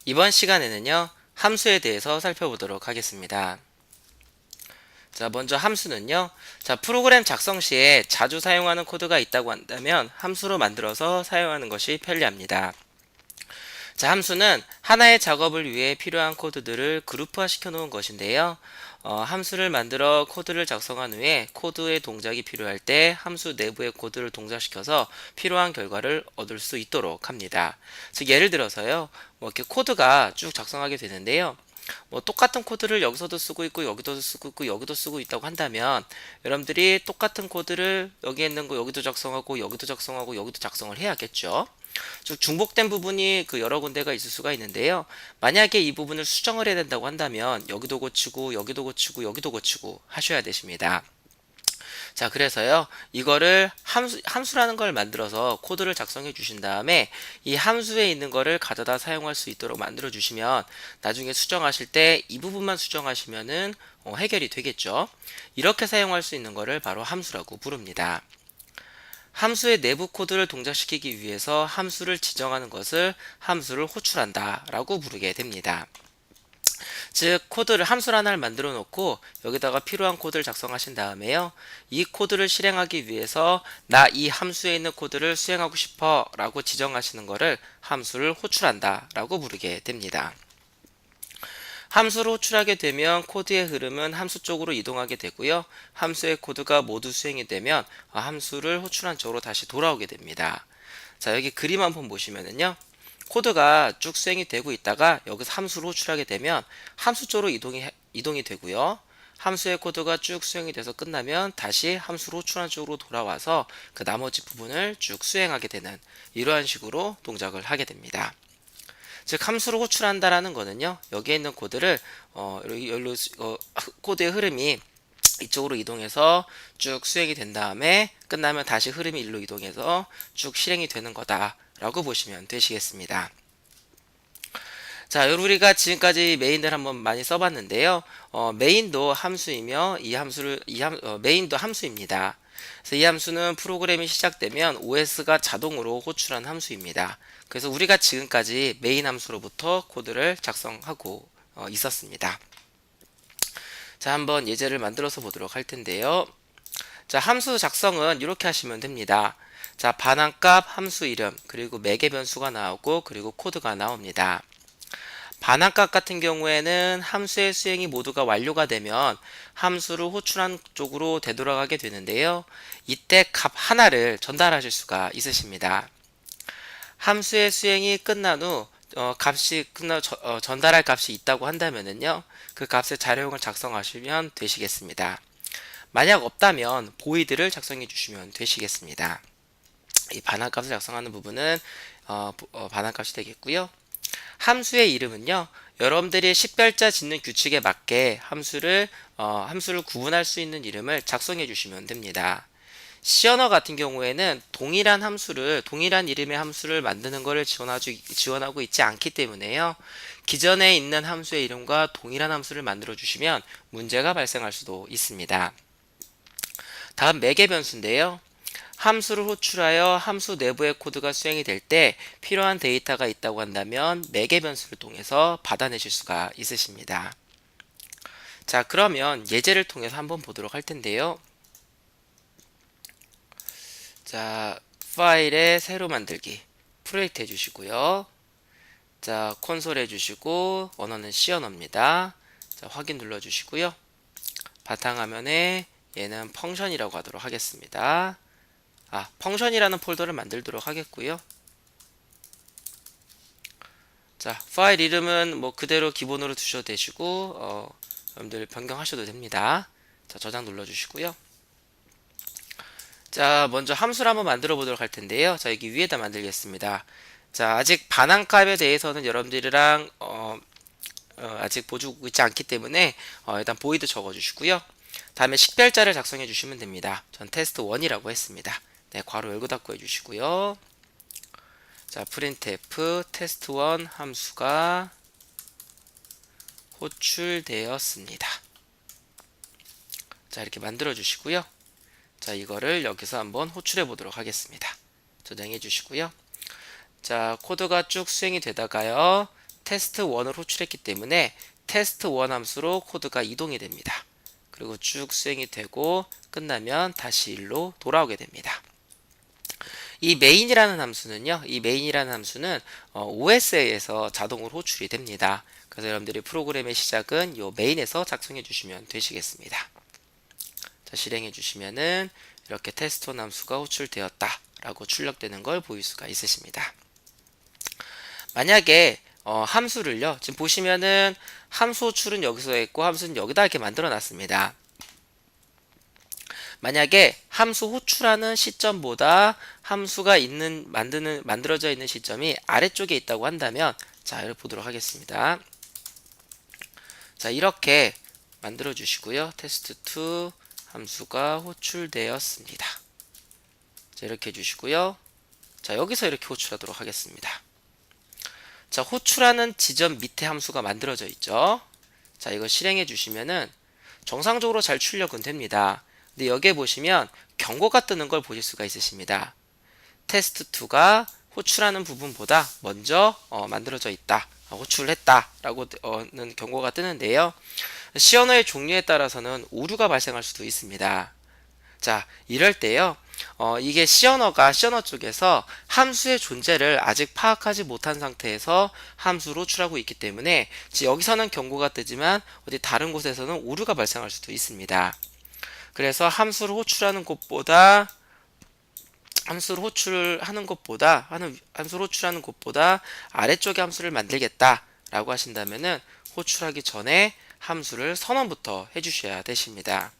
이번 시간에는요, 함수에 대해서 살펴보도록 하겠습니다. 자, 먼저 함수는요, 자, 프로그램 작성 시에 자주 사용하는 코드가 있다고 한다면 함수로 만들어서 사용하는 것이 편리합니다. 자, 함수는 하나의 작업을 위해 필요한 코드들을 그룹화 시켜 놓은 것인데요. 함수를 만들어 코드를 작성한 후에 코드의 동작이 필요할 때 함수 내부의 코드를 동작시켜서 필요한 결과를 얻을 수 있도록 합니다. 즉, 예를 들어서요, 이렇게 코드가 쭉 작성하게 되는데요. 똑같은 코드를 여기서도 쓰고 있고 여기도 쓰고 있고 여기도 쓰고 있다고 한다면 여러분들이 똑같은 코드를 여기 있는 거 여기도 작성하고 여기도 작성하고 여기도 작성을 해야겠죠. 즉 중복된 부분이 그 여러 군데가 있을 수가 있는데요. 만약에 이 부분을 수정을 해야 된다고 한다면 여기도 고치고 여기도 고치고 여기도 고치고 하셔야 되십니다. 자, 그래서요, 이거를 함수라는 걸 만들어서 코드를 작성해 주신 다음에 이 함수에 있는 거를 가져다 사용할 수 있도록 만들어 주시면 나중에 수정하실 때 이 부분만 수정하시면은 해결이 되겠죠. 이렇게 사용할 수 있는 거를 바로 함수라고 부릅니다. 함수의 내부 코드를 동작시키기 위해서 함수를 지정하는 것을 함수를 호출한다 라고 부르게 됩니다. 즉 코드를 함수를 하나를 만들어 놓고 여기다가 필요한 코드를 작성하신 다음에요, 이 코드를 실행하기 위해서 나 이 함수에 있는 코드를 수행하고 싶어 라고 지정하시는 것을 함수를 호출한다 라고 부르게 됩니다. 함수를 호출하게 되면 코드의 흐름은 함수 쪽으로 이동하게 되고요, 함수의 코드가 모두 수행이 되면 함수를 호출한 쪽으로 다시 돌아오게 됩니다. 자, 여기 그림 한번 보시면은요, 코드가 쭉 수행이 되고 있다가 여기서 함수를 호출하게 되면 함수 쪽으로 이동이 되고요, 함수의 코드가 쭉 수행이 돼서 끝나면 다시 함수를 호출한 쪽으로 돌아와서 그 나머지 부분을 쭉 수행하게 되는 이러한 식으로 동작을 하게 됩니다. 즉 함수를 호출한다라는 거는요, 여기에 있는 코드를 여기로 코드의 흐름이 이쪽으로 이동해서 쭉 수행이 된 다음에 끝나면 다시 흐름이 일로 이동해서 쭉 실행이 되는 거다라고 보시면 되시겠습니다. 자, 우리가 지금까지 메인을 한번 많이 써봤는데요. 메인도 함수이며 메인도 함수입니다. 그래서 이 함수는 프로그램이 시작되면 OS가 자동으로 호출한 함수입니다. 그래서 우리가 지금까지 메인 함수로부터 코드를 작성하고 있었습니다. 자, 한번 예제를 만들어서 보도록 할 텐데요. 자, 함수 작성은 이렇게 하시면 됩니다. 자, 반환값, 함수 이름, 그리고 매개 변수가 나오고 그리고 코드가 나옵니다. 반환값 같은 경우에는 함수의 수행이 모두가 완료가 되면 함수를 호출한 쪽으로 되돌아가게 되는데요. 이때 값 하나를 전달하실 수가 있으십니다. 함수의 수행이 끝난 후 전달할 값이 있다고 한다면은요, 그 값의 자료형을 작성하시면 되시겠습니다. 만약 없다면 보이드를 작성해 주시면 되시겠습니다. 이 반환값을 작성하는 부분은 반환값이 되겠고요. 함수의 이름은요, 여러분들이 식별자 짓는 규칙에 맞게 함수를 구분할 수 있는 이름을 작성해 주시면 됩니다. C 언어 같은 경우에는 동일한 이름의 함수를 만드는 것을 지원하고 있지 않기 때문에요, 기존에 있는 함수의 이름과 동일한 함수를 만들어 주시면 문제가 발생할 수도 있습니다. 다음 매개 변수인데요. 함수를 호출하여 함수 내부의 코드가 수행이 될 때 필요한 데이터가 있다고 한다면 매개 변수를 통해서 받아내실 수가 있으십니다. 자, 그러면 예제를 통해서 한번 보도록 할 텐데요. 자, 파일에 새로 만들기 프로젝트 해주시고요. 자, 콘솔 해주시고 언어는 C 언어입니다. 자, 확인 눌러주시고요. 바탕화면에 얘는 펑션이라고 하도록 하겠습니다. 펑션이라는 폴더를 만들도록 하겠고요. 자, 파일 이름은 뭐 그대로 기본으로 두셔도 되시고 여러분들 변경하셔도 됩니다. 자, 저장 눌러주시고요. 자, 먼저 함수를 한번 만들어 보도록 할 텐데요. 자, 여기 위에다 만들겠습니다. 자, 아직 반환값에 대해서는 여러분들이랑 아직 보여주고 있지 않기 때문에 일단 보이드 적어주시고요. 다음에 식별자를 작성해 주시면 됩니다. 전 테스트 1이라고 했습니다. 네, 괄호 열고 닫고 해주시고요. 자, printf test1 함수가 호출되었습니다. 자, 이렇게 만들어 주시고요. 자, 이거를 여기서 한번 호출해 보도록 하겠습니다. 저장해 주시고요. 자, 코드가 쭉 수행이 되다가요, 테스트 1을 호출했기 때문에 테스트 1 함수로 코드가 이동이 됩니다. 그리고 쭉 수행이 되고 끝나면 다시 1로 돌아오게 됩니다. 이 메인이라는 함수는요, 이 메인이라는 함수는 OS에서 자동으로 호출이 됩니다. 그래서 여러분들이 프로그램의 시작은 이 메인에서 작성해 주시면 되시겠습니다. 자, 실행해 주시면은 이렇게 테스트1 함수가 호출되었다 라고 출력되는 걸 보일 수가 있으십니다. 만약에 함수를요, 지금 보시면은 함수 호출은 여기서 했고 함수는 여기다 이렇게 만들어 놨습니다. 만약에 함수 호출하는 시점보다 함수가 만들어져 있는 시점이 아래쪽에 있다고 한다면, 자, 이걸 보도록 하겠습니다. 자, 이렇게 만들어 주시고요. 테스트2 함수가 호출되었습니다. 자, 이렇게 해주시고요. 자, 여기서 이렇게 호출하도록 하겠습니다. 자, 호출하는 지점 밑에 함수가 만들어져 있죠. 자, 이거 실행해 주시면은 정상적으로 잘 출력은 됩니다. 근데 여기에 보시면 경고가 뜨는 걸 보실 수가 있으십니다. 테스트2가 호출하는 부분보다 먼저 만들어져 있다, 호출을 했다 라고는 경고가 뜨는데요. 시 언어의 종류에 따라서는 오류가 발생할 수도 있습니다. 자, 이럴 때요, 이게 C 언어 쪽에서 함수의 존재를 아직 파악하지 못한 상태에서 함수를 호출하고 있기 때문에 여기서는 경고가 뜨지만 어디 다른 곳에서는 오류가 발생할 수도 있습니다. 그래서 함수를 호출하는 곳보다 아래쪽에 함수를 만들겠다 라고 하신다면은 호출하기 전에 함수를 선언부터 해주셔야 되십니다.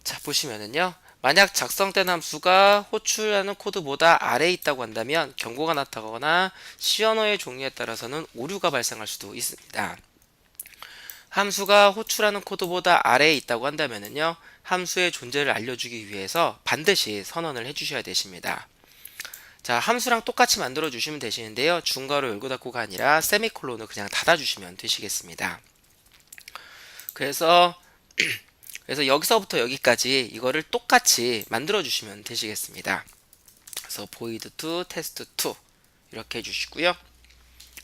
자, 보시면은요, 만약 작성된 함수가 호출하는 코드보다 아래에 있다고 한다면 경고가 나타나거나 C 언어의 종류에 따라서는 오류가 발생할 수도 있습니다. 함수가 호출하는 코드보다 아래에 있다고 한다면은요, 함수의 존재를 알려주기 위해서 반드시 선언을 해주셔야 되십니다. 자, 함수랑 똑같이 만들어 주시면 되시는데요, 중괄호 열고 닫고가 아니라 세미콜론을 그냥 닫아 주시면 되시겠습니다. 그래서 여기서부터 여기까지 이거를 똑같이 만들어 주시면 되시겠습니다. 그래서 void to test2 이렇게 해주시고요.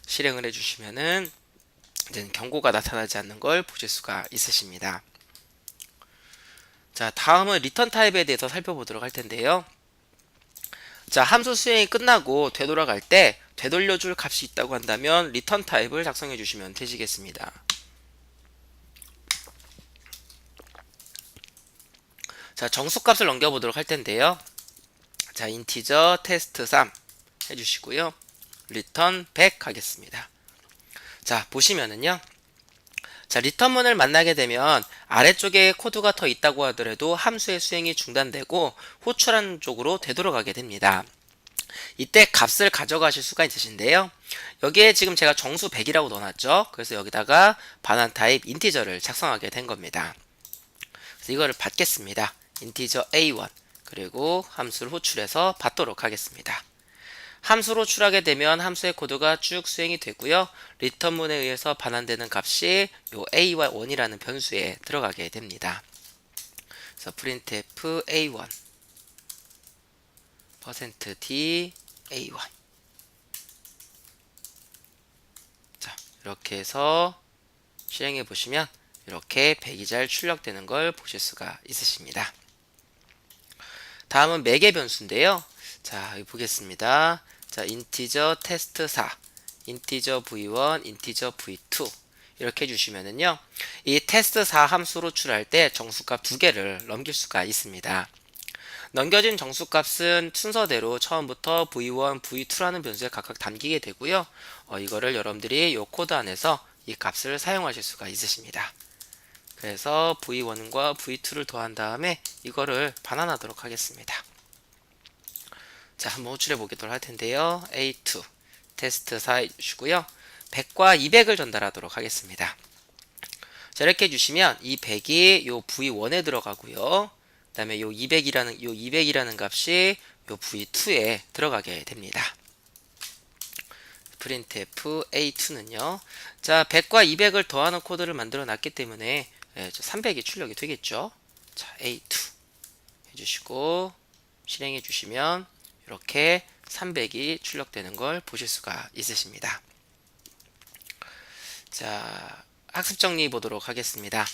실행을 해주시면은 이제 경고가 나타나지 않는 걸 보실 수가 있으십니다. 자, 다음은 리턴 타입에 대해서 살펴보도록 할 텐데요. 자, 함수 수행이 끝나고 되돌아갈 때 되돌려줄 값이 있다고 한다면 리턴 타입을 작성해 주시면 되시겠습니다. 자, 정수값을 넘겨보도록 할 텐데요. 자, 인티저 테스트3 해주시고요. 리턴 100 하겠습니다. 자, 보시면은요, 자, 리턴문을 만나게 되면 아래쪽에 코드가 더 있다고 하더라도 함수의 수행이 중단되고 호출하는 쪽으로 되돌아가게 됩니다. 이때 값을 가져가실 수가 있으신데요, 여기에 지금 제가 정수 100이라고 넣어놨죠. 그래서 여기다가 반환 타입 인티저를 작성하게 된 겁니다. 그래서 이거를 받겠습니다. 인티저 A1 그리고 함수를 호출해서 받도록 하겠습니다. 함수로 호출하게 되면 함수의 코드가 쭉 수행이 되고요, 리턴문에 의해서 반환되는 값이 요 a와 1이라는 변수에 들어가게 됩니다. 그래서 printf a1 %d a1, 자, 이렇게 해서 실행해 보시면 이렇게 100이 잘 출력되는 걸 보실 수가 있으십니다. 다음은 매개 변수인데요. 자, 여기 보겠습니다. 자, 인티저 테스트4, 인티저 v1, 인티저 v2 이렇게 해주시면은요, 이 테스트4 함수로 호출할 때 정수값 2개를 넘길 수가 있습니다. 넘겨진 정수값은 순서대로 처음부터 v1, v2라는 변수에 각각 담기게 되고요, 이거를 여러분들이 이 코드 안에서 이 값을 사용하실 수가 있으십니다. 그래서 v1과 v2를 더한 다음에 이거를 반환하도록 하겠습니다. 자, 한번 호출해 보도록 할 텐데요. A2 테스트 4 해주시고요. 100과 200을 전달하도록 하겠습니다. 자, 이렇게 해주시면 이 100이 요 v1에 들어가고요, 그 다음에 요 200이라는 값이 요 v2에 들어가게 됩니다. printf a2는요, 자, 100과 200을 더하는 코드를 만들어 놨기 때문에 300이 출력이 되겠죠. 자, A2 해주시고 실행해 주시면 이렇게 300이 출력되는 걸 보실 수가 있으십니다. 자, 학습 정리 보도록 하겠습니다.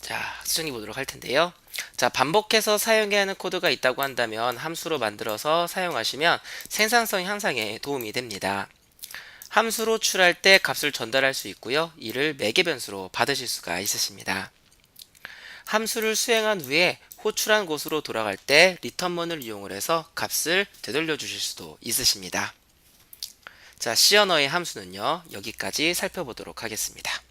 자, 학습 정리 보도록 할 텐데요. 자, 반복해서 사용해야 하는 코드가 있다고 한다면 함수로 만들어서 사용하시면 생산성 향상에 도움이 됩니다. 함수로 출할 때 값을 전달할 수 있고요. 이를 매개 변수로 받으실 수가 있으십니다. 함수를 수행한 후에 호출한 곳으로 돌아갈 때 리턴문을 이용을 해서 값을 되돌려 주실 수도 있으십니다. 자, C 언어의 함수는요, 여기까지 살펴보도록 하겠습니다.